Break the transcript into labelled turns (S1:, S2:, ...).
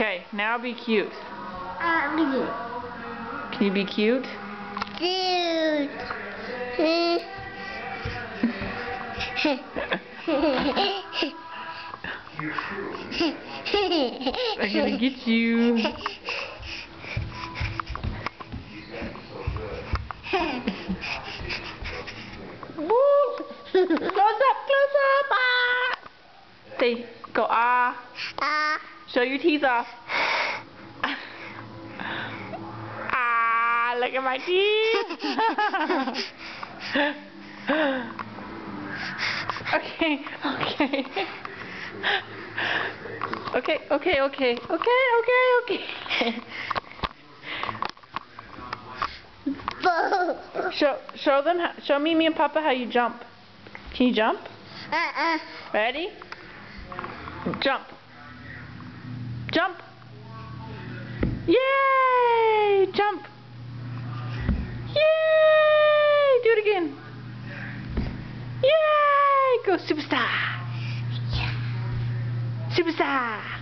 S1: Okay, now be cute.
S2: Cute.
S1: Can you be cute?
S2: Dude.
S1: I'm gonna get you. Woo! Close up, close up! Ah! Say, go ah. Show your teeth off. Ah, look at my teeth. Okay, okay. Okay. Show them. Show Mimi and Papa how you jump. Can you jump? Ready? Jump. Jump. Yay! Jump. Yay! Do it again. Yay! Go superstar. Superstar.